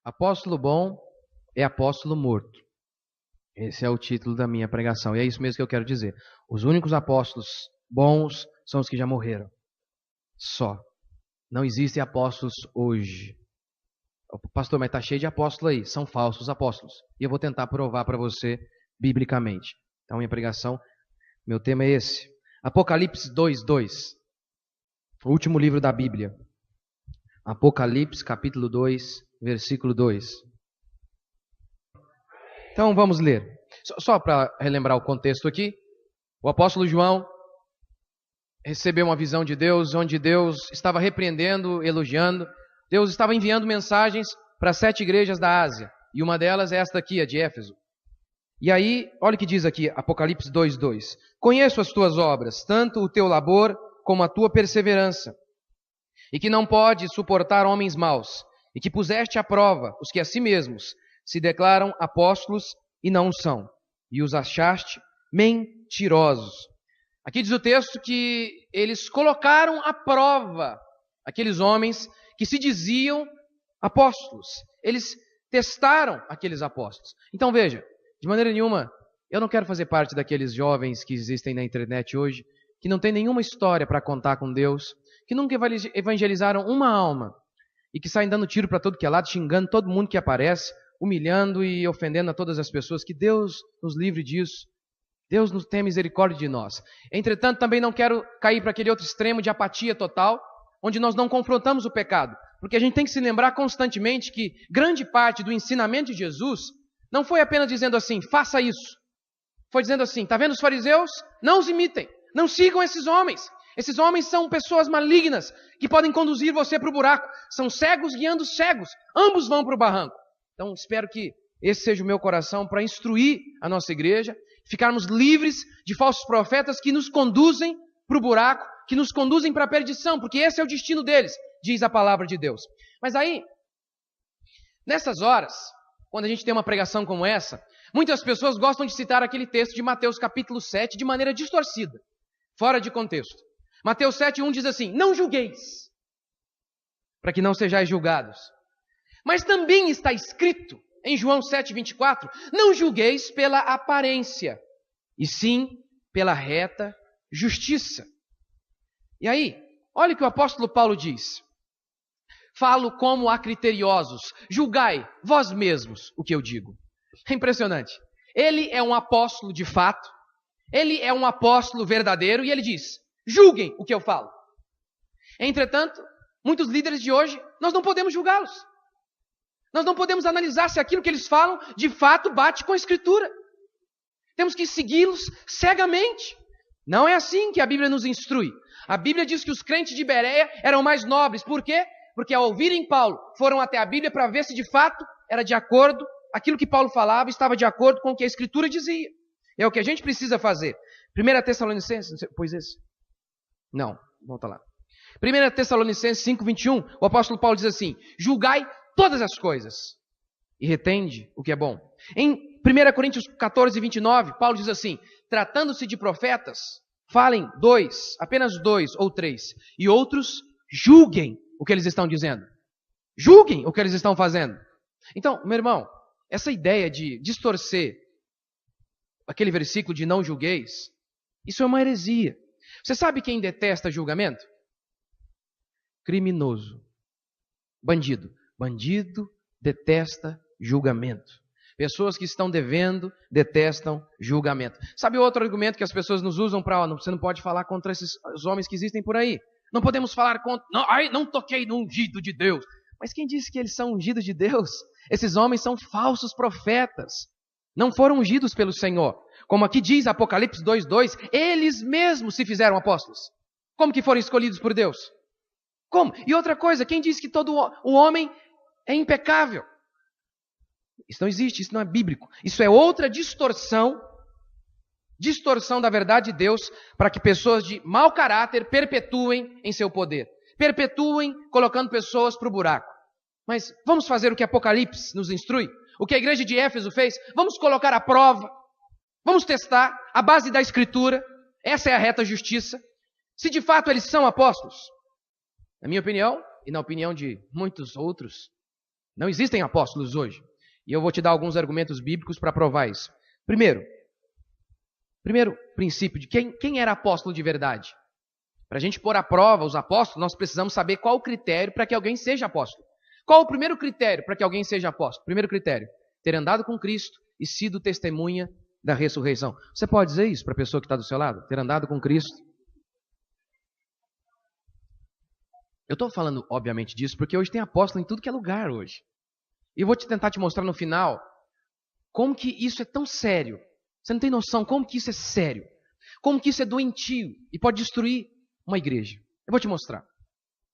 Apóstolo bom é apóstolo morto. Esse é o título da minha pregação. E é isso mesmo que eu quero dizer. Os únicos apóstolos bons são os que já morreram. Só. Não existem apóstolos hoje. Pastor, mas está cheio de apóstolos aí. São falsos apóstolos. E eu vou tentar provar para você biblicamente. Então, minha pregação, meu tema é esse. Apocalipse 2:2. O último livro da Bíblia. Apocalipse, capítulo 2, versículo 2. Então, vamos ler. Só para relembrar o contexto aqui. O apóstolo João recebeu uma visão de Deus, onde Deus estava repreendendo, elogiando. Deus estava enviando mensagens para 7 igrejas da Ásia. E uma delas é esta aqui, a de Éfeso. E aí, olha o que diz aqui, Apocalipse 2:2. Conheço as tuas obras, tanto o teu labor como a tua perseverança, e que não pode suportar homens maus, e que puseste à prova os que a si mesmos se declaram apóstolos e não o são, e os achaste mentirosos. Aqui diz o texto que eles colocaram à prova aqueles homens que se diziam apóstolos. Eles testaram aqueles apóstolos. Então veja, de maneira nenhuma, eu não quero fazer parte daqueles jovens que existem na internet hoje, que não tem nenhuma história para contar com Deus, que nunca evangelizaram uma alma, e que saem dando tiro para todo que é lado, xingando todo mundo que aparece, humilhando e ofendendo a todas as pessoas. Que Deus nos livre disso. Deus nos tenha misericórdia de nós. Entretanto, também não quero cair para aquele outro extremo de apatia total, onde nós não confrontamos o pecado. Porque a gente tem que se lembrar constantemente que grande parte do ensinamento de Jesus não foi apenas dizendo assim, faça isso. Foi dizendo assim, está vendo os fariseus? Não os imitem, não sigam esses homens. Esses homens são pessoas malignas que podem conduzir você para o buraco. São cegos guiando cegos, ambos vão para o barranco. Então espero que esse seja o meu coração para instruir a nossa igreja, ficarmos livres de falsos profetas que nos conduzem para o buraco, que nos conduzem para a perdição, porque esse é o destino deles, diz a palavra de Deus. Mas aí, nessas horas, quando a gente tem uma pregação como essa, muitas pessoas gostam de citar aquele texto de Mateus capítulo 7 de maneira distorcida, fora de contexto. Mateus 7:1 diz assim, não julgueis, para que não sejais julgados. Mas também está escrito em João 7:24, não julgueis pela aparência, e sim pela reta justiça. E aí, olha o que o apóstolo Paulo diz. Falo como a criteriosos, julgai vós mesmos o que eu digo. É impressionante. Ele é um apóstolo de fato, ele é um apóstolo verdadeiro, e ele diz, julguem o que eu falo. Entretanto, muitos líderes de hoje, nós não podemos julgá-los. Nós não podemos analisar se aquilo que eles falam, de fato, bate com a Escritura. Temos que segui-los cegamente. Não é assim que a Bíblia nos instrui. A Bíblia diz que os crentes de Bereia eram mais nobres. Por quê? Porque ao ouvirem Paulo, foram até a Bíblia para ver se de fato era de acordo, aquilo que Paulo falava estava de acordo com o que a Escritura dizia. É o que a gente precisa fazer. 1 Tessalonicenses, pois esse? Não, volta lá. 1 Tessalonicenses 5:21, o apóstolo Paulo diz assim, julgai todas as coisas e retende o que é bom. Em 1 Coríntios 14:29, Paulo diz assim, tratando-se de profetas, falem 2, apenas 2 ou 3, e outros julguem o que eles estão dizendo. Julguem o que eles estão fazendo. Então, meu irmão, essa ideia de distorcer aquele versículo de não julgueis, isso é uma heresia. Você sabe quem detesta julgamento? Criminoso. Bandido. Bandido detesta julgamento. Pessoas que estão devendo detestam julgamento. Sabe outro argumento que as pessoas nos usam para, você não pode falar contra esses homens que existem por aí. Não podemos falar contra, não toquei no ungido de Deus. Mas quem disse que eles são ungidos de Deus? Esses homens são falsos profetas. Não foram ungidos pelo Senhor. Como aqui diz Apocalipse 2:2, eles mesmos se fizeram apóstolos. Como que foram escolhidos por Deus? Como? E outra coisa, quem diz que todo o homem é impecável? Isso não existe, isso não é bíblico. Isso é outra distorção da verdade de Deus para que pessoas de mau caráter perpetuem em seu poder. Perpetuem colocando pessoas para o buraco. Mas vamos fazer o que Apocalipse nos instrui? O que a igreja de Éfeso fez? Vamos colocar à prova. Vamos testar a base da Escritura. Essa é a reta justiça. Se de fato eles são apóstolos. Na minha opinião, e na opinião de muitos outros, Não existem apóstolos hoje. E eu vou te dar alguns argumentos bíblicos para provar isso. Primeiro princípio de quem era apóstolo de verdade. Para a gente pôr à prova os apóstolos, nós precisamos saber qual o critério para que alguém seja apóstolo. Qual o primeiro critério para que alguém seja apóstolo? Primeiro critério, ter andado com Cristo e sido testemunha da ressurreição. Você pode dizer isso para a pessoa que está do seu lado? Ter andado com Cristo? Eu estou falando, obviamente, disso porque hoje tem apóstolo em tudo que é lugar hoje. E eu vou tentar te mostrar no final como que isso é tão sério. Você não tem noção como que isso é sério. Como que isso é doentio e pode destruir uma igreja. Eu vou te mostrar.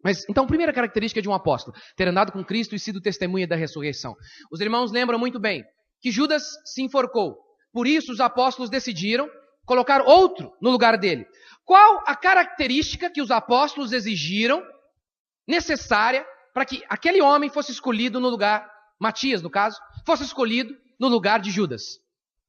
Mas, então, a primeira característica de um apóstolo, ter andado com Cristo e sido testemunha da ressurreição. Os irmãos lembram muito bem que Judas se enforcou. Por isso, os apóstolos decidiram colocar outro no lugar dele. Qual a característica que os apóstolos exigiram, necessária, para que aquele homem fosse escolhido no lugar, Matias, no caso, fosse escolhido no lugar de Judas?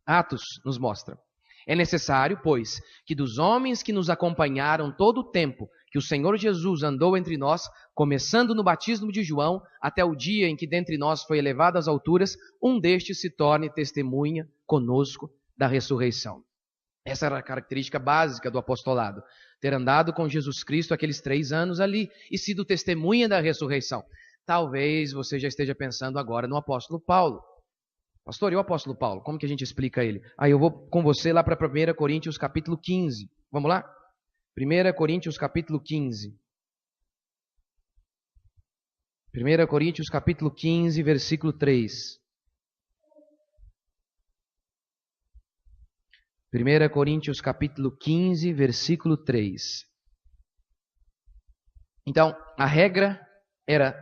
Atos nos mostra. É necessário, pois, que dos homens que nos acompanharam todo o tempo que o Senhor Jesus andou entre nós, começando no batismo de João, até o dia em que dentre nós foi elevado às alturas, um destes se torne testemunha conosco da ressurreição. Essa era a característica básica do apostolado. Ter andado com Jesus Cristo aqueles 3 anos ali e sido testemunha da ressurreição. Talvez você já esteja pensando agora no apóstolo Paulo. Pastor, e o apóstolo Paulo? Como que a gente explica ele? Eu vou com você lá para 1 Coríntios capítulo 15. Vamos lá? 1 Coríntios capítulo 15. 1 Coríntios capítulo 15, versículo 3. 1 Coríntios capítulo 15, versículo 3. Então, a regra era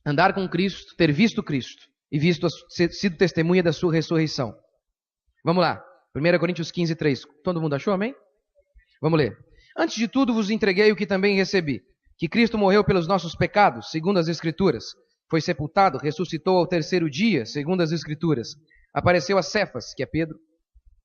andar com Cristo, ter visto Cristo e sido testemunha da sua ressurreição. Vamos lá. 1 Coríntios 15, 3. Todo mundo achou, amém? Vamos ler. Antes de tudo vos entreguei o que também recebi, que Cristo morreu pelos nossos pecados, segundo as Escrituras. Foi sepultado, ressuscitou ao 3º dia, segundo as Escrituras. Apareceu a Cefas, que é Pedro,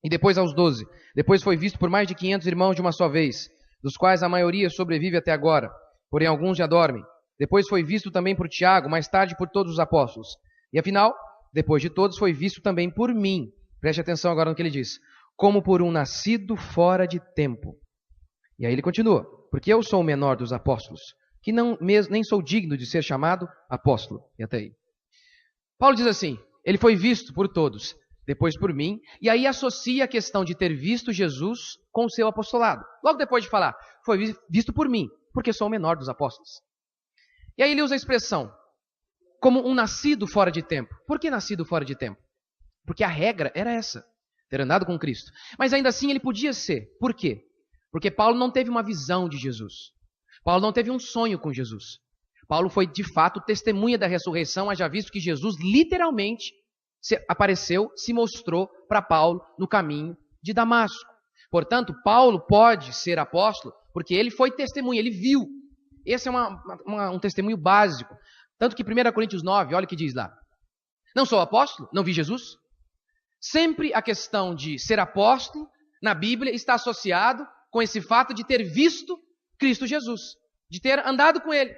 e depois aos 12. Depois foi visto por mais de 500 irmãos de uma só vez, dos quais a maioria sobrevive até agora, porém alguns já dormem. Depois foi visto também por Tiago, mais tarde por todos os apóstolos. E afinal, depois de todos, foi visto também por mim. Preste atenção agora no que ele diz. Como por um nascido fora de tempo. E aí ele continua. Porque eu sou o menor dos apóstolos, que nem sou digno de ser chamado apóstolo. E até aí. Paulo diz assim, ele foi visto por todos, depois por mim, e aí associa a questão de ter visto Jesus com o seu apostolado. Logo depois de falar, foi visto por mim, porque sou o menor dos apóstolos. E aí ele usa a expressão, como um nascido fora de tempo. Por que nascido fora de tempo? Porque a regra era essa, ter andado com Cristo. Mas ainda assim ele podia ser. Por quê? Porque Paulo não teve uma visão de Jesus. Paulo não teve um sonho com Jesus. Paulo foi, de fato, testemunha da ressurreição, haja visto que Jesus literalmente apareceu, se mostrou para Paulo no caminho de Damasco. Portanto, Paulo pode ser apóstolo porque ele foi testemunha, ele viu. Esse é um testemunho básico. Tanto que 1 Coríntios 9, olha o que diz lá. Não sou apóstolo, não vi Jesus. Sempre a questão de ser apóstolo, na Bíblia, está associado com esse fato de ter visto Cristo Jesus, de ter andado com Ele.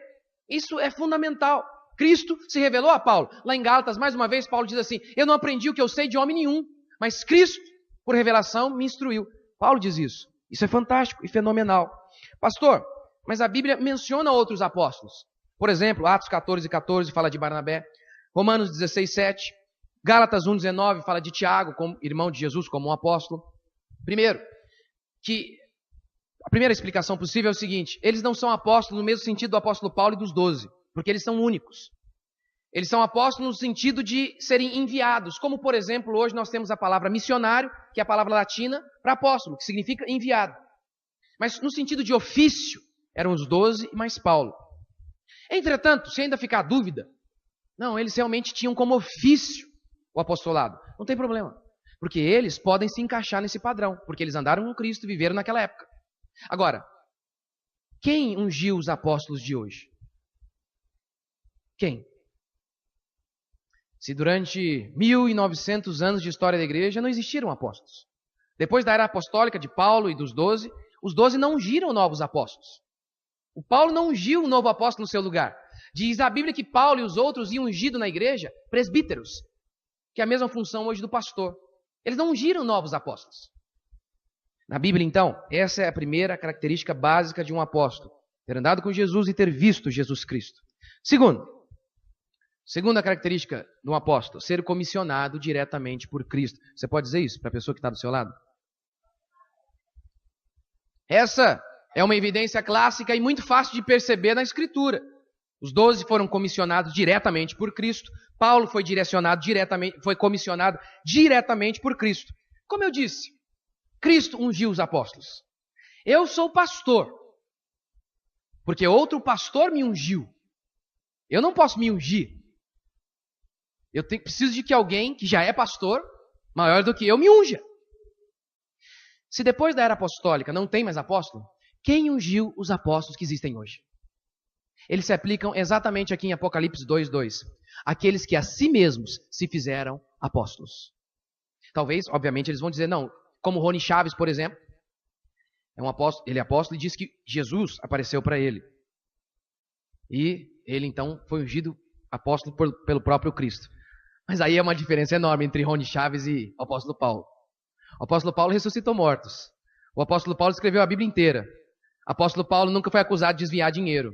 Isso é fundamental. Cristo se revelou a Paulo. Lá em Gálatas, mais uma vez, Paulo diz assim, eu não aprendi o que eu sei de homem nenhum, mas Cristo, por revelação, me instruiu. Paulo diz isso. Isso é fantástico e fenomenal. Pastor, mas a Bíblia menciona outros apóstolos. Por exemplo, Atos 14:14 fala de Barnabé, Romanos 16:7, Gálatas 1:19 fala de Tiago, como irmão de Jesus, como um apóstolo. Primeiro, que a primeira explicação possível é o seguinte, eles não são apóstolos no mesmo sentido do apóstolo Paulo e dos 12, porque eles são únicos. Eles são apóstolos no sentido de serem enviados, como por exemplo, hoje nós temos a palavra missionário, que é a palavra latina para apóstolo, que significa enviado. Mas no sentido de ofício, eram os 12 e mais Paulo. Entretanto, se ainda ficar dúvida, não, eles realmente tinham como ofício o apostolado. Não tem problema, porque eles podem se encaixar nesse padrão, porque eles andaram com Cristo e viveram naquela época. Agora, quem ungiu os apóstolos de hoje? Quem? Se durante 1900 anos de história da igreja não existiram apóstolos. Depois da era apostólica de Paulo e dos 12, os 12 não ungiram novos apóstolos. O Paulo não ungiu um novo apóstolo no seu lugar. Diz a Bíblia que Paulo e os outros iam ungido na igreja presbíteros, que é a mesma função hoje do pastor. Eles não ungiram novos apóstolos. Na Bíblia, então, essa é a primeira característica básica de um apóstolo: ter andado com Jesus e ter visto Jesus Cristo. Segunda característica de um apóstolo: ser comissionado diretamente por Cristo. Você pode dizer isso para a pessoa que está do seu lado? Essa é uma evidência clássica e muito fácil de perceber na Escritura. Os 12 foram comissionados diretamente por Cristo. Paulo foi comissionado diretamente por Cristo. Como eu disse, Cristo ungiu os apóstolos. Eu sou pastor, porque outro pastor me ungiu. Eu não posso me ungir. Preciso de que alguém que já é pastor, maior do que eu, me unja. Se depois da era apostólica não tem mais apóstolo, quem ungiu os apóstolos que existem hoje? Eles se aplicam exatamente aqui em Apocalipse 2:2. Aqueles que a si mesmos se fizeram apóstolos. Talvez, obviamente, eles vão dizer, não, como Rony Chaves, por exemplo, ele é apóstolo e diz que Jesus apareceu para ele. E ele, então, foi ungido apóstolo pelo próprio Cristo. Mas aí é uma diferença enorme entre Rony Chaves e o apóstolo Paulo. O apóstolo Paulo ressuscitou mortos. O apóstolo Paulo escreveu a Bíblia inteira. O apóstolo Paulo nunca foi acusado de desviar dinheiro.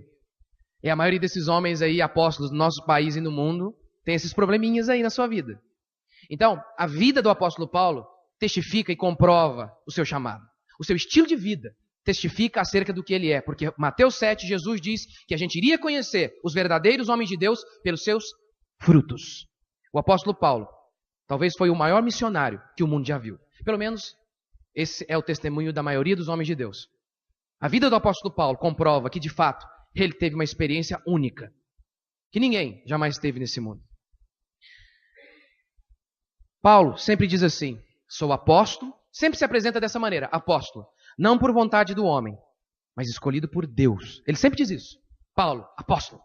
E a maioria desses homens aí, apóstolos do nosso país e no mundo, tem esses probleminhas aí na sua vida. Então, a vida do apóstolo Paulo testifica e comprova o seu chamado. O seu estilo de vida testifica acerca do que ele é. Porque Mateus 7, Jesus diz que a gente iria conhecer os verdadeiros homens de Deus pelos seus frutos. O apóstolo Paulo talvez foi o maior missionário que o mundo já viu. Pelo menos esse é o testemunho da maioria dos homens de Deus. A vida do apóstolo Paulo comprova que, de fato, ele teve uma experiência única, que ninguém jamais teve nesse mundo. Paulo sempre diz assim: sou apóstolo, sempre se apresenta dessa maneira, apóstolo, não por vontade do homem, mas escolhido por Deus. Ele sempre diz isso. Paulo, apóstolo.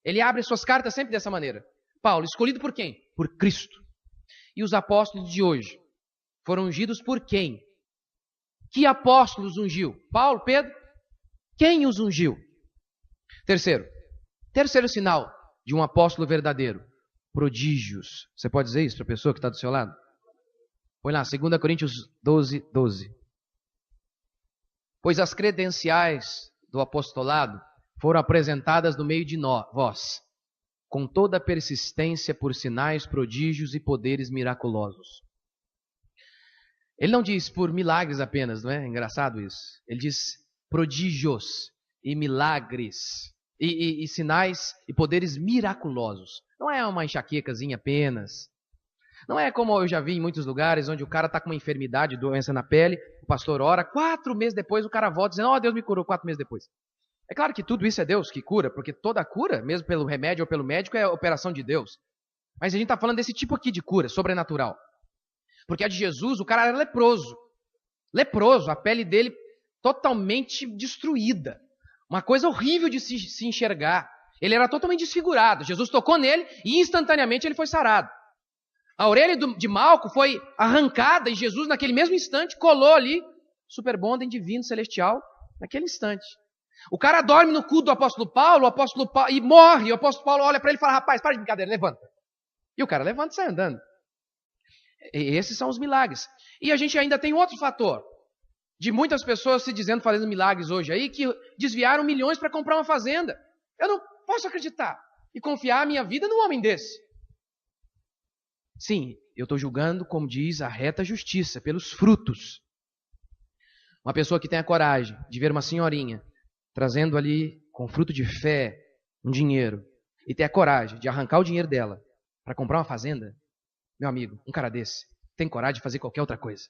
Ele abre suas cartas sempre dessa maneira. Paulo, escolhido por quem? Por Cristo. E os apóstolos de hoje foram ungidos por quem? Que apóstolos ungiu? Paulo, Pedro? Quem os ungiu? Terceiro sinal de um apóstolo verdadeiro: prodígios. Você pode dizer isso para a pessoa que está do seu lado? Põe lá, 2 Coríntios 12:12. Pois as credenciais do apostolado foram apresentadas no meio de vós, com toda a persistência por sinais, prodígios e poderes miraculosos. Ele não diz por milagres apenas, não é? Engraçado isso. Ele diz prodígios e milagres. E sinais e poderes miraculosos. Não é uma enxaquecazinha apenas. Não é como eu já vi em muitos lugares onde o cara está com uma enfermidade, doença na pele, o pastor ora, 4 meses depois o cara volta dizendo, oh, Deus me curou 4 meses depois. É claro que tudo isso é Deus que cura, porque toda cura, mesmo pelo remédio ou pelo médico, é operação de Deus. Mas a gente está falando desse tipo aqui de cura, sobrenatural. Porque a de Jesus, o cara era leproso. Leproso, a pele dele totalmente destruída. Uma coisa horrível de se enxergar. Ele era totalmente desfigurado. Jesus tocou nele e instantaneamente ele foi sarado. A orelha de Malco foi arrancada e Jesus, naquele mesmo instante, colou ali, superbondem divino, celestial, naquele instante. O cara dorme no cu do apóstolo Paulo e morre. O apóstolo Paulo olha para ele e fala, rapaz, para de brincadeira, levanta. E o cara levanta e sai andando. E esses são os milagres. E a gente ainda tem outro fator. De muitas pessoas se dizendo, fazendo milagres hoje aí, que desviaram milhões para comprar uma fazenda. Eu não posso acreditar e confiar a minha vida num homem desse. Sim, eu estou julgando, como diz, a reta justiça, pelos frutos. Uma pessoa que tem a coragem de ver uma senhorinha trazendo ali, com fruto de fé, um dinheiro, e ter a coragem de arrancar o dinheiro dela para comprar uma fazenda, meu amigo, um cara desse tem coragem de fazer qualquer outra coisa.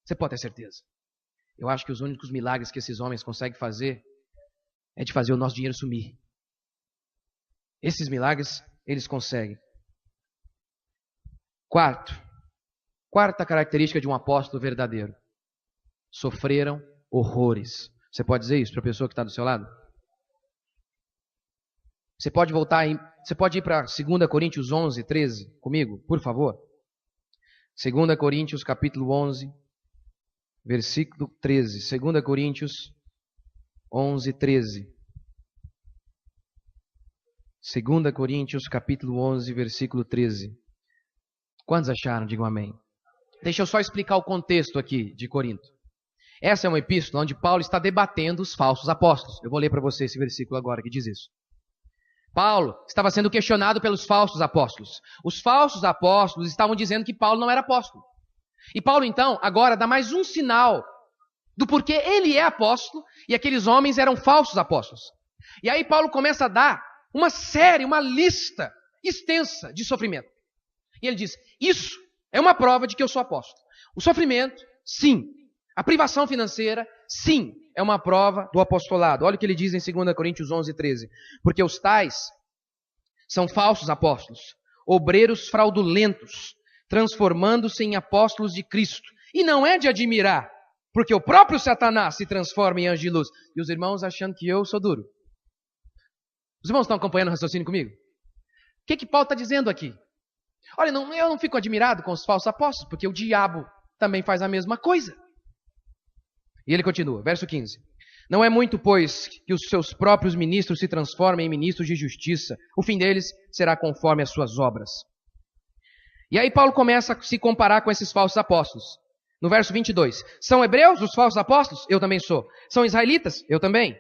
Você pode ter certeza. Eu acho que os únicos milagres que esses homens conseguem fazer é de fazer o nosso dinheiro sumir. Esses milagres, eles conseguem. Quarta característica de um apóstolo verdadeiro: sofreram horrores. Você pode dizer isso para a pessoa que está do seu lado? Você pode ir para 2 Coríntios 11:13 comigo, por favor? 2 Coríntios capítulo 11, versículo 13. 2 Coríntios 11:13. 2 Coríntios capítulo 11, versículo 13. Quantos acharam? Digam amém. Deixa eu só explicar o contexto aqui de Corinto. Essa é uma epístola onde Paulo está debatendo os falsos apóstolos. Eu vou ler para você esse versículo agora que diz isso. Paulo estava sendo questionado pelos falsos apóstolos. Os falsos apóstolos estavam dizendo que Paulo não era apóstolo. E Paulo, então, agora dá mais um sinal do porquê ele é apóstolo e aqueles homens eram falsos apóstolos. E aí Paulo começa a dar uma lista extensa de sofrimento. E ele diz, isso é uma prova de que eu sou apóstolo. O sofrimento, sim. A privação financeira, sim, é uma prova do apostolado. Olha o que ele diz em 2 Coríntios 11, 13. Porque os tais são falsos apóstolos, obreiros fraudulentos, transformando-se em apóstolos de Cristo. E não é de admirar, porque o próprio Satanás se transforma em anjo de luz. E os irmãos achando que eu sou duro. Os irmãos estão acompanhando o raciocínio comigo? O que Paulo está dizendo aqui? Olha, eu não fico admirado com os falsos apóstolos, porque o diabo também faz a mesma coisa. E ele continua, verso 15. Não é muito, pois, que os seus próprios ministros se transformem em ministros de justiça. O fim deles será conforme as suas obras. E aí Paulo começa a se comparar com esses falsos apóstolos. No verso 22. São hebreus os falsos apóstolos? Eu também sou. São israelitas? Eu também.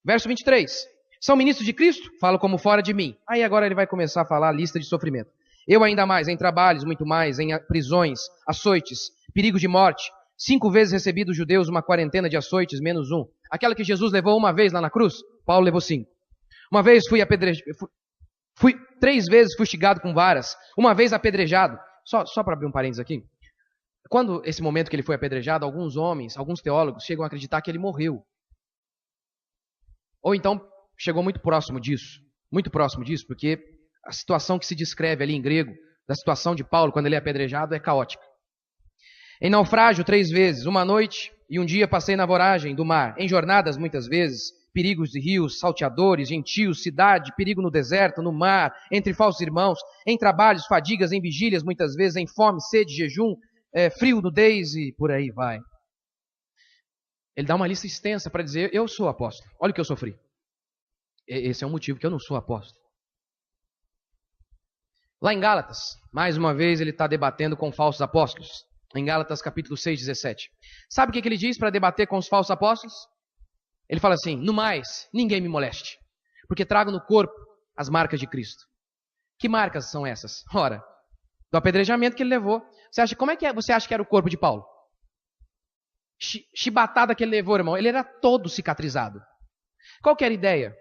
Verso 23. São ministros de Cristo? Falo como fora de mim. Aí agora ele vai começar a falar a lista de sofrimento. Eu ainda mais, em trabalhos, muito mais, em prisões, açoites, perigos de morte. 5 vezes recebi dos judeus uma quarentena de açoites, menos um. Aquela que Jesus levou uma vez lá na cruz, Paulo levou 5. Uma vez fui apedrejado, 3 vezes fustigado com varas, uma vez apedrejado. Só para abrir um parênteses aqui. Quando esse momento que ele foi apedrejado, alguns homens, alguns teólogos chegam a acreditar que ele morreu. Ou então chegou muito próximo disso, porque a situação que se descreve ali em grego, da situação de Paulo quando ele é apedrejado, é caótica. Em naufrágio 3 vezes, uma noite e um dia passei na voragem do mar, em jornadas muitas vezes, perigos de rios, salteadores, gentios, cidade, perigo no deserto, no mar, entre falsos irmãos, em trabalhos, fadigas, em vigílias muitas vezes, em fome, sede, jejum, frio, nudez e por aí vai. Ele dá uma lista extensa para dizer, eu sou apóstolo, olha o que eu sofri. Esse é um motivo que eu não sou apóstolo. Lá em Gálatas, mais uma vez ele está debatendo com falsos apóstolos. Em Gálatas capítulo 6, 17. Sabe o que ele diz para debater com os falsos apóstolos? Ele fala assim, no mais, ninguém me moleste, porque trago no corpo as marcas de Cristo. Que marcas são essas? Ora, do apedrejamento que ele levou. Como é que você acha que era o corpo de Paulo? Chibatada que ele levou, irmão, ele era todo cicatrizado. Qual que era a ideia?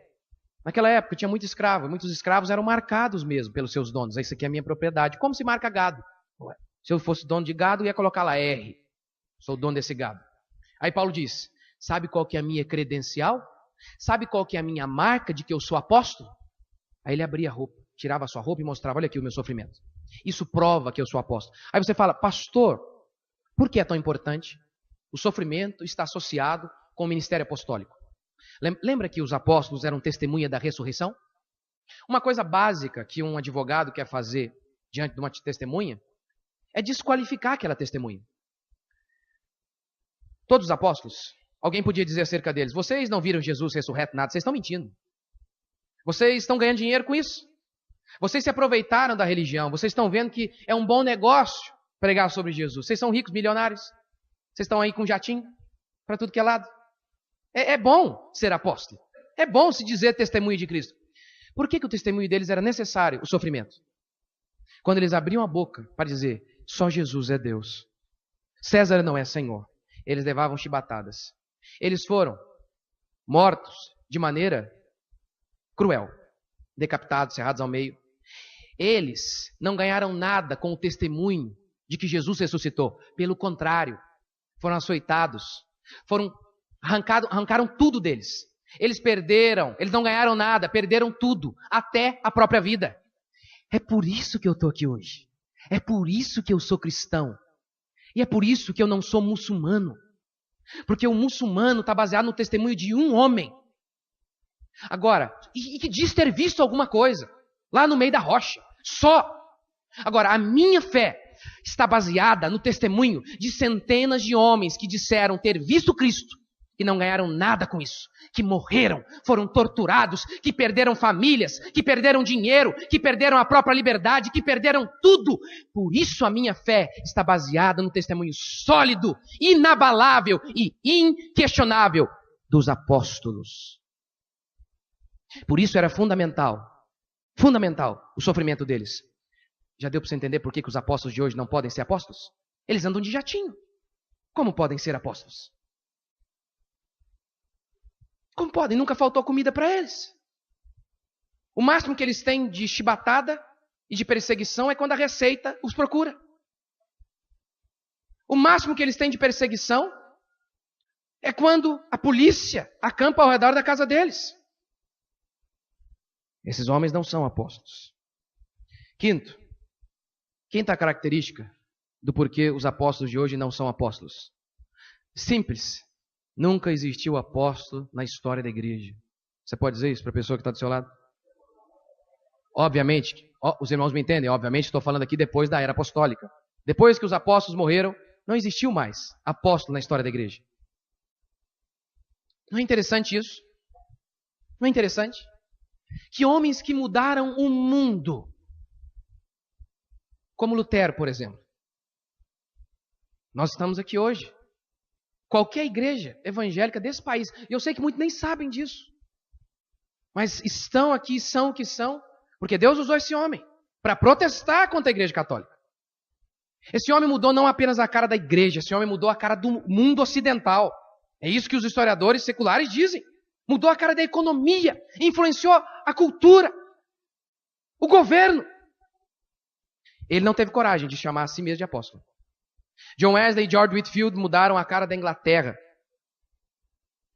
Naquela época tinha muito escravo, muitos escravos eram marcados mesmo pelos seus donos. Isso aqui é a minha propriedade. Como se marca gado? Se eu fosse dono de gado, eu ia colocar lá R. Sou dono desse gado. Aí Paulo diz, sabe qual que é a minha credencial? Sabe qual que é a minha marca de que eu sou apóstolo? Aí ele abria a roupa, tirava a sua roupa e mostrava, olha aqui o meu sofrimento. Isso prova que eu sou apóstolo. Aí você fala, pastor, por que é tão importante? O sofrimento está associado com o ministério apostólico. Lembra que os apóstolos eram testemunha da ressurreição? Uma coisa básica que um advogado quer fazer diante de uma testemunha é desqualificar aquela testemunha. Todos os apóstolos, alguém podia dizer acerca deles, vocês não viram Jesus ressurreto nada, vocês estão mentindo. Vocês estão ganhando dinheiro com isso. Vocês se aproveitaram da religião, vocês estão vendo que é um bom negócio pregar sobre Jesus. Vocês são ricos, milionários. Vocês estão aí com jatinho para tudo que é lado. É bom ser apóstolo. É bom se dizer testemunho de Cristo. Por que o testemunho deles era necessário? O sofrimento. Quando eles abriam a boca para dizer, só Jesus é Deus. César não é Senhor. Eles levavam chibatadas. Eles foram mortos de maneira cruel. Decapitados, cerrados ao meio. Eles não ganharam nada com o testemunho de que Jesus ressuscitou. Pelo contrário, foram açoitados. Arrancaram tudo deles. Eles perderam, eles não ganharam nada, perderam tudo, até a própria vida. É por isso que eu estou aqui hoje. É por isso que eu sou cristão. E é por isso que eu não sou muçulmano. Porque o muçulmano está baseado no testemunho de um homem. Agora, e que diz ter visto alguma coisa, lá no meio da rocha, só. Agora, a minha fé está baseada no testemunho de centenas de homens que disseram ter visto Cristo que não ganharam nada com isso, que morreram, foram torturados, que perderam famílias, que perderam dinheiro, que perderam a própria liberdade, que perderam tudo. Por isso a minha fé está baseada no testemunho sólido, inabalável e inquestionável dos apóstolos. Por isso era fundamental o sofrimento deles. Já deu para você entender por que os apóstolos de hoje não podem ser apóstolos? Eles andam de jatinho. Como podem ser apóstolos? Como podem? Nunca faltou comida para eles. O máximo que eles têm de chibatada e de perseguição é quando a Receita os procura. O máximo que eles têm de perseguição é quando a polícia acampa ao redor da casa deles. Esses homens não são apóstolos. Quinta característica do porquê os apóstolos de hoje não são apóstolos. Simples. Nunca existiu apóstolo na história da igreja. Você pode dizer isso para a pessoa que está do seu lado? Obviamente, os irmãos me entendem, obviamente estou falando aqui depois da era apostólica. Depois que os apóstolos morreram, não existiu mais apóstolo na história da igreja. Não é interessante isso? Não é interessante? Que homens que mudaram o mundo, como Lutero, por exemplo. Nós estamos aqui hoje. Qualquer igreja evangélica desse país, e eu sei que muitos nem sabem disso, mas estão aqui, são o que são, porque Deus usou esse homem para protestar contra a igreja católica. Esse homem mudou não apenas a cara da igreja, esse homem mudou a cara do mundo ocidental. É isso que os historiadores seculares dizem. Mudou a cara da economia, influenciou a cultura, o governo. Ele não teve coragem de chamar a si mesmo de apóstolo. John Wesley e George Whitefield mudaram a cara da Inglaterra.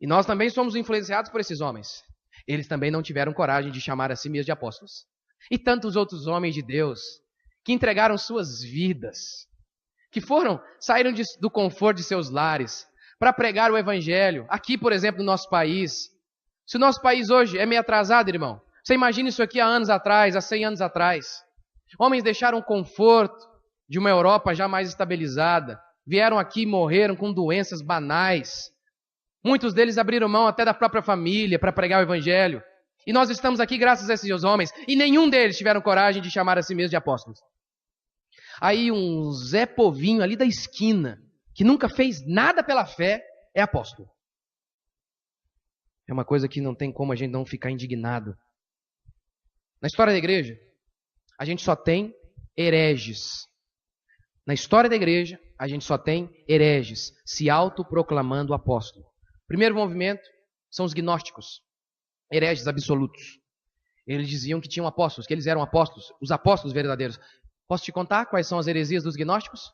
E nós também somos influenciados por esses homens. Eles também não tiveram coragem de chamar a si mesmos de apóstolos. E tantos outros homens de Deus que entregaram suas vidas, que saíram do conforto de seus lares para pregar o evangelho. Aqui, por exemplo, no nosso país. Se o nosso país hoje é meio atrasado, irmão, você imagina isso aqui há anos atrás, há 100 anos atrás. Homens deixaram o conforto de uma Europa já mais estabilizada, vieram aqui e morreram com doenças banais. Muitos deles abriram mão até da própria família para pregar o evangelho. E nós estamos aqui graças a esses homens, e nenhum deles tiveram coragem de chamar a si mesmos de apóstolos. Aí um Zé Povinho ali da esquina, que nunca fez nada pela fé, é apóstolo. É uma coisa que não tem como a gente não ficar indignado. Na história da igreja, a gente só tem hereges. Na história da igreja, a gente só tem hereges se autoproclamando apóstolo. O primeiro movimento são os gnósticos, hereges absolutos. Eles diziam que tinham apóstolos, que eles eram apóstolos, os apóstolos verdadeiros. Posso te contar quais são as heresias dos gnósticos?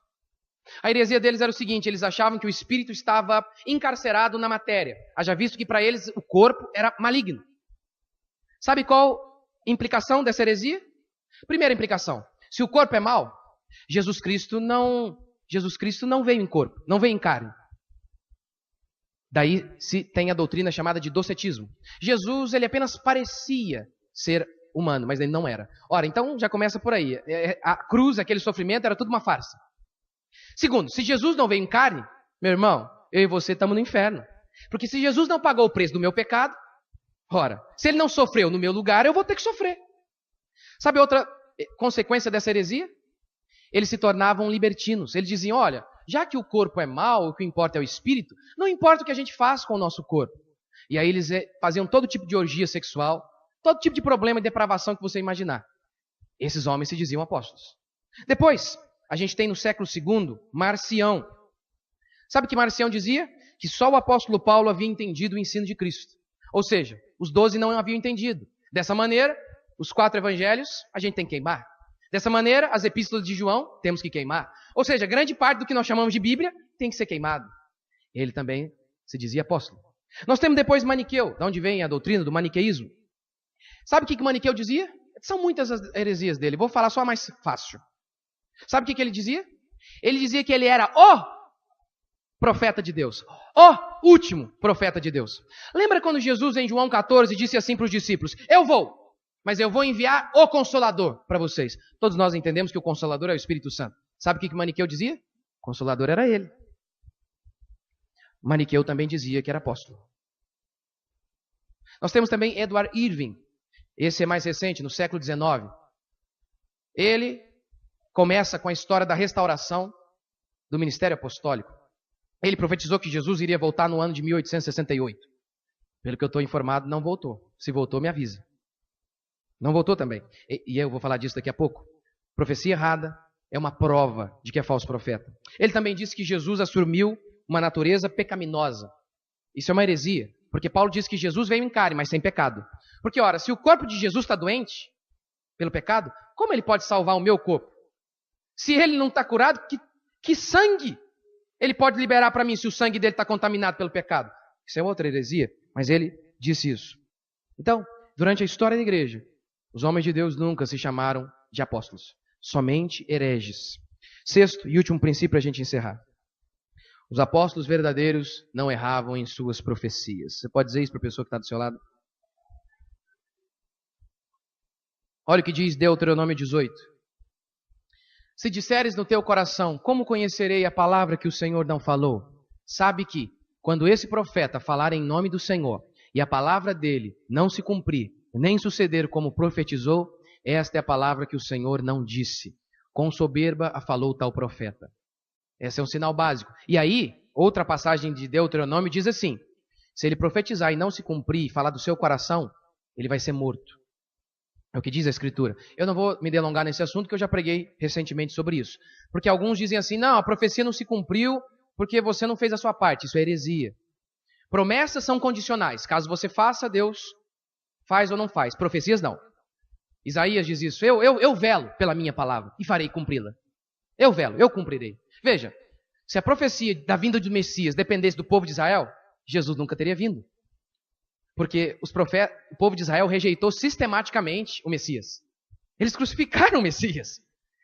A heresia deles era o seguinte: eles achavam que o espírito estava encarcerado na matéria. Haja visto que para eles o corpo era maligno. Sabe qual a implicação dessa heresia? Primeira implicação: se o corpo é mau, Jesus Cristo não veio em corpo, não veio em carne. Daí se tem a doutrina chamada de docetismo. Jesus, ele apenas parecia ser humano, mas ele não era. Ora, então já começa por aí. A cruz, aquele sofrimento, era tudo uma farsa. Segundo, se Jesus não veio em carne, meu irmão, eu e você estamos no inferno. Porque se Jesus não pagou o preço do meu pecado, ora, se ele não sofreu no meu lugar, eu vou ter que sofrer. Sabe outra consequência dessa heresia? Eles se tornavam libertinos. Eles diziam: olha, já que o corpo é mau, o que importa é o espírito, não importa o que a gente faz com o nosso corpo. E aí eles faziam todo tipo de orgia sexual, todo tipo de problema e depravação que você imaginar. Esses homens se diziam apóstolos. Depois, a gente tem no século II, Marcião. Sabe o que Marcião dizia? Que só o apóstolo Paulo havia entendido o ensino de Cristo. Ou seja, os 12 não haviam entendido. Dessa maneira, os 4 evangelhos a gente tem que queimar. Dessa maneira, as epístolas de João temos que queimar. Ou seja, grande parte do que nós chamamos de Bíblia tem que ser queimado. Ele também se dizia apóstolo. Nós temos depois Maniqueu, de onde vem a doutrina do maniqueísmo. Sabe o que Maniqueu dizia? São muitas as heresias dele, vou falar só a mais fácil. Sabe o que ele dizia? Ele dizia que ele era o profeta de Deus, o último profeta de Deus. Lembra quando Jesus em João 14 disse assim para os discípulos: eu vou, mas eu vou enviar o Consolador para vocês. Todos nós entendemos que o Consolador é o Espírito Santo. Sabe o que Maniqueu dizia? O Consolador era ele. Maniqueu também dizia que era apóstolo. Nós temos também Edward Irving. Esse é mais recente, no século XIX. Ele começa com a história da restauração do ministério apostólico. Ele profetizou que Jesus iria voltar no ano de 1868. Pelo que eu estou informado, não voltou. Se voltou, me avisa. Não voltou também. E eu vou falar disso daqui a pouco. Profecia errada é uma prova de que é falso profeta. Ele também disse que Jesus assumiu uma natureza pecaminosa. Isso é uma heresia. Porque Paulo diz que Jesus veio em carne, mas sem pecado. Porque, ora, se o corpo de Jesus está doente pelo pecado, como ele pode salvar o meu corpo? Se ele não está curado, que sangue ele pode liberar para mim se o sangue dele está contaminado pelo pecado? Isso é outra heresia, mas ele disse isso. Então, durante a história da igreja, os homens de Deus nunca se chamaram de apóstolos, somente hereges. Sexto e último princípio para a gente encerrar. Os apóstolos verdadeiros não erravam em suas profecias. Você pode dizer isso para a pessoa que está do seu lado? Olha o que diz Deuteronômio 18. Se disseres no teu coração, como conhecerei a palavra que o Senhor não falou? Sabe que, quando esse profeta falar em nome do Senhor, e a palavra dele não se cumprir, nem suceder como profetizou, esta é a palavra que o Senhor não disse. Com soberba a falou tal profeta. Esse é um sinal básico. E aí, outra passagem de Deuteronômio diz assim: se ele profetizar e não se cumprir, falar do seu coração, ele vai ser morto. É o que diz a Escritura. Eu não vou me delongar nesse assunto, que eu já preguei recentemente sobre isso. Porque alguns dizem assim, não, a profecia não se cumpriu porque você não fez a sua parte. Isso é heresia. Promessas são condicionais. Caso você faça, Deus faz ou não faz. Profecias não. Isaías diz isso. Eu velo pela minha palavra e farei cumpri-la. Eu velo, eu cumprirei. Veja, se a profecia da vinda do Messias dependesse do povo de Israel, Jesus nunca teria vindo. Porque o povo de Israel rejeitou sistematicamente o Messias. Eles crucificaram o Messias.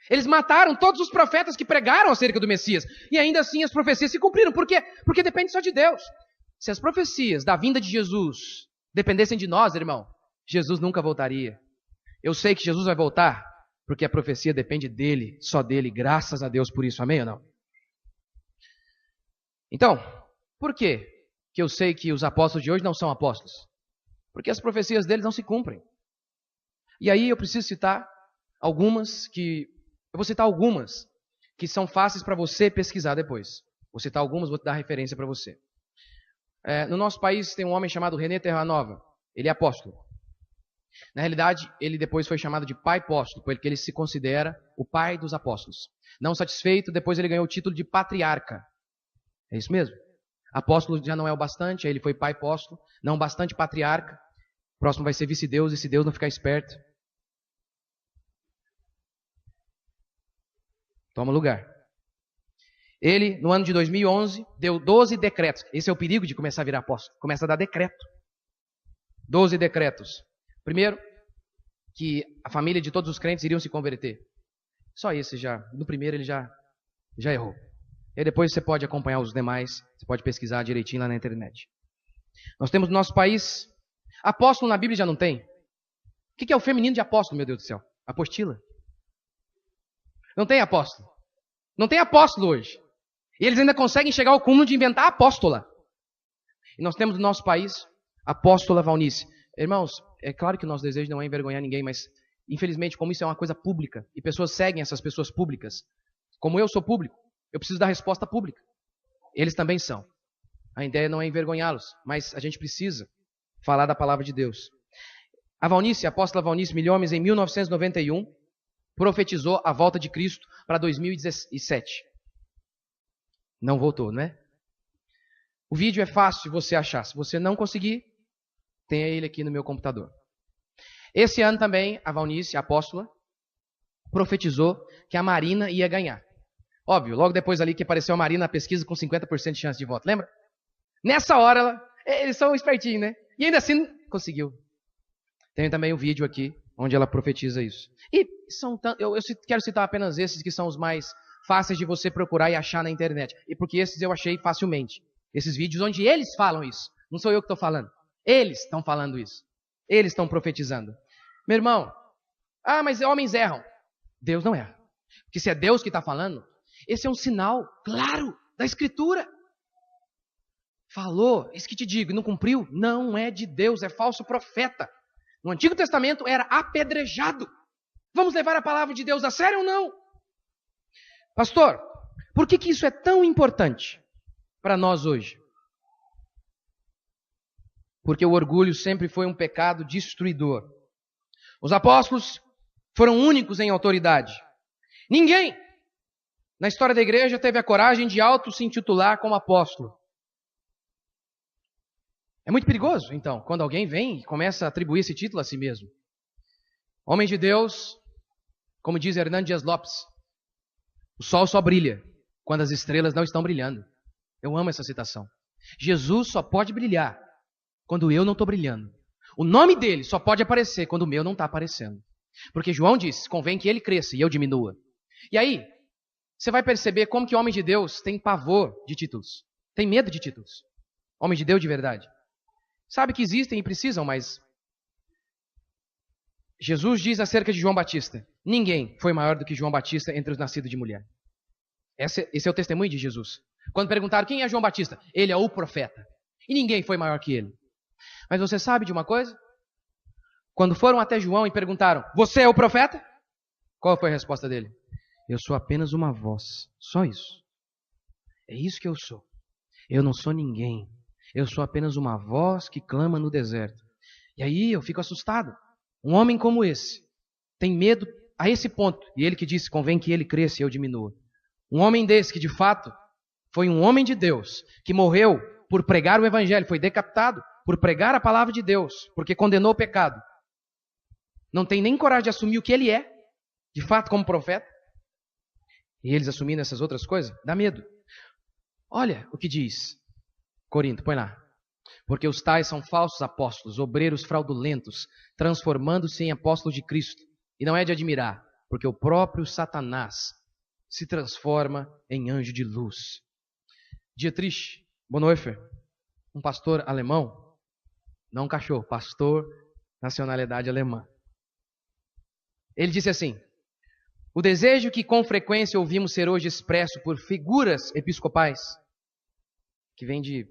Eles mataram todos os profetas que pregaram acerca do Messias. E ainda assim as profecias se cumpriram. Por quê? Porque depende só de Deus. Se as profecias da vinda de Jesus dependessem de nós, irmão, Jesus nunca voltaria. Eu sei que Jesus vai voltar porque a profecia depende dele, só dele. Graças a Deus por isso. Amém ou não? Então, por quê que eu sei que os apóstolos de hoje não são apóstolos? Porque as profecias deles não se cumprem. E aí eu preciso citar algumas que... Eu vou citar algumas que são fáceis para você pesquisar depois. Vou citar algumas, vou te dar referência para você. No nosso país tem um homem chamado René Terranova. Ele é apóstolo. Na realidade, ele depois foi chamado de pai apóstolo, porque ele se considera o pai dos apóstolos. Não satisfeito, depois ele ganhou o título de patriarca. É isso mesmo? Apóstolo já não é o bastante, aí ele foi pai apóstolo, não bastante patriarca. O próximo vai ser vice-deus, e se Deus não ficar esperto, toma lugar. Ele, no ano de 2011, deu 12 decretos. Esse é o perigo de começar a virar apóstolo. Começa a dar decreto. 12 decretos. Primeiro, que a família de todos os crentes iriam se converter. Só esse já. No primeiro ele já errou. E depois você pode acompanhar os demais. Você pode pesquisar direitinho lá na internet. Nós temos no nosso país... Apóstolo na Bíblia já não tem. O que é o feminino de apóstolo, meu Deus do céu? Apostila. Não tem apóstolo. Não tem apóstolo hoje. E eles ainda conseguem chegar ao cúmulo de inventar apóstola. E nós temos no nosso país apóstola Valnice. Irmãos, é claro que o nosso desejo não é envergonhar ninguém, mas infelizmente, como isso é uma coisa pública, e pessoas seguem essas pessoas públicas, como eu sou público, eu preciso dar resposta pública. Eles também são. A ideia não é envergonhá-los, mas a gente precisa falar da palavra de Deus. A Valnice, a apóstola Valnice Milhomes, em 1991, profetizou a volta de Cristo para 2017. Não voltou, não é? O vídeo é fácil de você achar. Se você não conseguir, tem ele aqui no meu computador. Esse ano também, a Valnice, a apóstola, profetizou que a Marina ia ganhar. Óbvio, logo depois ali que apareceu a Marina na pesquisa com 50% de chance de voto. Lembra? Nessa hora, eles são espertinhos, né? E ainda assim, conseguiu. Tem também o vídeo aqui, onde ela profetiza isso. E eu quero citar apenas esses que são os mais fáceis de você procurar e achar na internet. E porque esses eu achei facilmente. Esses vídeos onde eles falam isso. Não sou eu que estou falando. Eles estão falando isso. Eles estão profetizando. Meu irmão, mas homens erram. Deus não erra. Porque se é Deus que está falando, esse é um sinal claro da Escritura. falou, isso que te digo, e não cumpriu, não é de Deus, é falso profeta. No Antigo Testamento era apedrejado. Vamos levar a palavra de Deus a sério ou não? Pastor, por que isso é tão importante para nós hoje? Porque o orgulho sempre foi um pecado destruidor. Os apóstolos foram únicos em autoridade. Ninguém na história da igreja teve a coragem de se intitular como apóstolo. É muito perigoso, então, quando alguém vem e começa a atribuir esse título a si mesmo. Homem de Deus, como diz Hernán Dias Lopes, o sol só brilha quando as estrelas não estão brilhando. Eu amo essa citação. Jesus só pode brilhar quando eu não estou brilhando. O nome dele só pode aparecer quando o meu não está aparecendo. Porque João disse, convém que ele cresça e eu diminua. E aí, você vai perceber como que homem de Deus tem pavor de títulos. Tem medo de títulos. Homem de Deus de verdade. Sabe que existem e precisam, mas Jesus diz acerca de João Batista, ninguém foi maior do que João Batista entre os nascidos de mulher. Esse é o testemunho de Jesus. Quando perguntaram quem é João Batista, ele é o profeta. E ninguém foi maior que ele. Mas você sabe de uma coisa? Quando foram até João e perguntaram, você é o profeta? Qual foi a resposta dele? Eu sou apenas uma voz, só isso. É isso que eu sou. Eu não sou ninguém. Eu sou apenas uma voz que clama no deserto. E aí eu fico assustado. Um homem como esse tem medo a esse ponto. E ele que disse, convém que ele cresça e eu diminua. Um homem desse que de fato foi um homem de Deus, que morreu por pregar o evangelho, foi decapitado por pregar a palavra de Deus, porque condenou o pecado. Não tem nem coragem de assumir o que ele é, de fato como profeta. E eles assumindo essas outras coisas, dá medo. Olha o que diz Corinto, põe lá. Porque os tais são falsos apóstolos, obreiros fraudulentos, transformando-se em apóstolos de Cristo. E não é de admirar, porque o próprio Satanás se transforma em anjo de luz. Dietrich Bonhoeffer, um pastor alemão, não um cachorro, pastor, nacionalidade alemã. Ele disse assim, o desejo que com frequência ouvimos ser hoje expresso por figuras episcopais, que vem de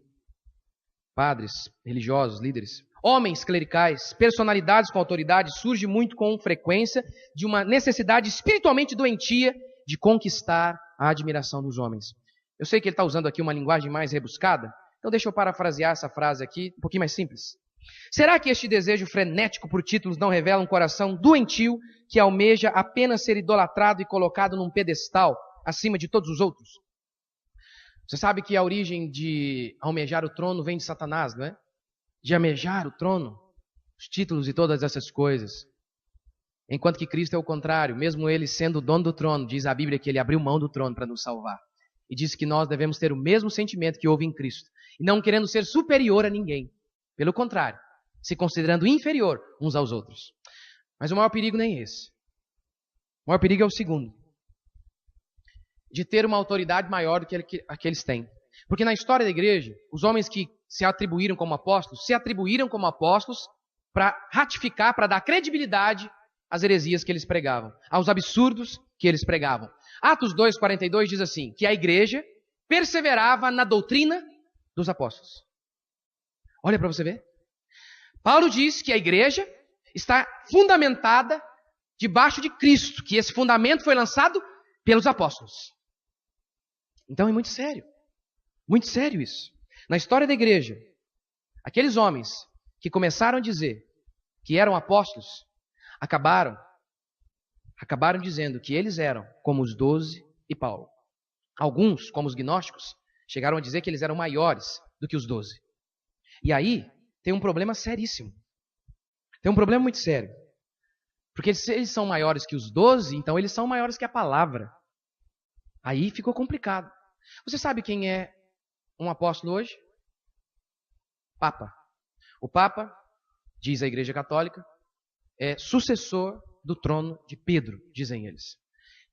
padres, religiosos, líderes, homens clericais, personalidades com autoridade, surge muito com frequência de uma necessidade espiritualmente doentia de conquistar a admiração dos homens. Eu sei que ele está usando aqui uma linguagem mais rebuscada, então deixa eu parafrasear essa frase aqui, um pouquinho mais simples. Será que este desejo frenético por títulos não revela um coração doentio que almeja apenas ser idolatrado e colocado num pedestal acima de todos os outros? Você sabe que a origem de almejar o trono vem de Satanás, não é? De almejar o trono, os títulos e todas essas coisas. Enquanto que Cristo é o contrário, mesmo ele sendo o dono do trono, diz a Bíblia que ele abriu mão do trono para nos salvar. E diz que nós devemos ter o mesmo sentimento que houve em Cristo. E não querendo ser superior a ninguém. Pelo contrário, se considerando inferior uns aos outros. Mas o maior perigo nem é esse. O maior perigo é o segundo. De ter uma autoridade maior do que a que eles têm. Porque na história da igreja, os homens que se atribuíram como apóstolos para ratificar, para dar credibilidade às heresias que eles pregavam, aos absurdos que eles pregavam. Atos 2:42 diz assim, que a igreja perseverava na doutrina dos apóstolos. Olha para você ver. Paulo diz que a igreja está fundamentada debaixo de Cristo, que esse fundamento foi lançado pelos apóstolos. Então é muito sério isso. Na história da igreja, aqueles homens que começaram a dizer que eram apóstolos, acabaram dizendo que eles eram como os 12 e Paulo. Alguns, como os gnósticos, chegaram a dizer que eles eram maiores do que os 12. E aí tem um problema seríssimo. Tem um problema muito sério. Porque se eles são maiores que os 12, então eles são maiores que a palavra. Aí ficou complicado. Você sabe quem é um apóstolo hoje? Papa. O Papa, diz a Igreja Católica, é sucessor do trono de Pedro, dizem eles.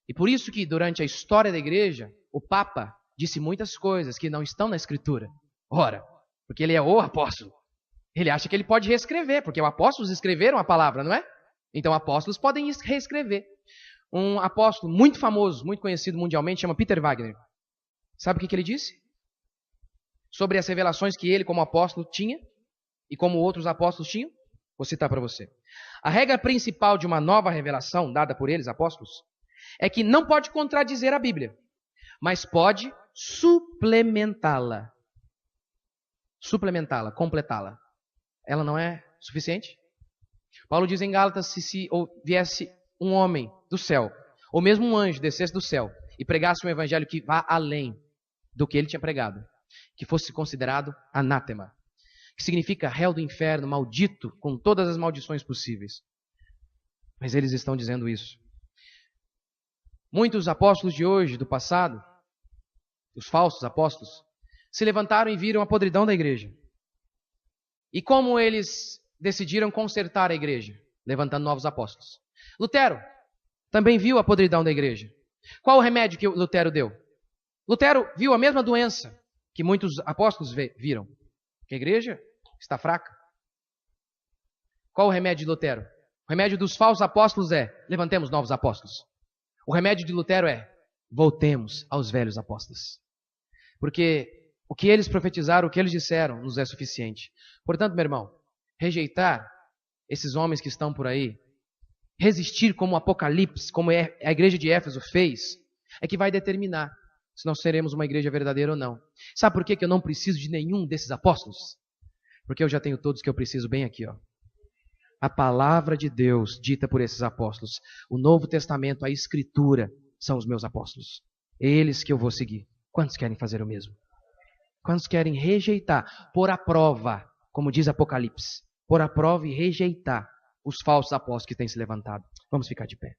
E por isso que durante a história da Igreja, o Papa disse muitas coisas que não estão na Escritura. Ora, porque ele é o apóstolo. Ele acha que ele pode reescrever, porque os apóstolos escreveram a palavra, não é? Então apóstolos podem reescrever. Um apóstolo muito famoso, muito conhecido mundialmente, chama Peter Wagner. Sabe o que ele disse? sobre as revelações que ele, como apóstolo, tinha e como outros apóstolos tinham? Vou citar para você. A regra principal de uma nova revelação dada por eles, apóstolos, é que não pode contradizer a Bíblia, mas pode suplementá-la. Suplementá-la, completá-la. Ela não é suficiente? Paulo diz em Gálatas, se viesse um homem do céu, ou mesmo um anjo descesse do céu, e pregasse um evangelho que vá além do que ele tinha pregado, que fosse considerado anátema, que significa réu do inferno, maldito, com todas as maldições possíveis. Mas eles estão dizendo isso. Muitos apóstolos de hoje, do passado, os falsos apóstolos, se levantaram e viram a podridão da igreja. E como eles decidiram consertar a igreja? Levantando novos apóstolos. Lutero também viu a podridão da igreja. Qual o remédio que Lutero deu? Lutero viu a mesma doença que muitos apóstolos viram. Que a igreja está fraca. Qual o remédio de Lutero? O remédio dos falsos apóstolos é: levantemos novos apóstolos. O remédio de Lutero é: voltemos aos velhos apóstolos. Porque o que eles profetizaram, o que eles disseram, nos é suficiente. Portanto, meu irmão, rejeitar esses homens que estão por aí, resistir como o Apocalipse, como a igreja de Éfeso fez, é que vai determinar se nós seremos uma igreja verdadeira ou não. Sabe por que eu não preciso de nenhum desses apóstolos? Porque eu já tenho todos que eu preciso bem aqui, ó. A palavra de Deus dita por esses apóstolos. O Novo Testamento, a Escritura, são os meus apóstolos. Eles que eu vou seguir. Quantos querem fazer o mesmo? Quantos querem rejeitar, pôr à prova, como diz Apocalipse, pôr à prova e rejeitar os falsos apóstolos que têm se levantado? Vamos ficar de pé.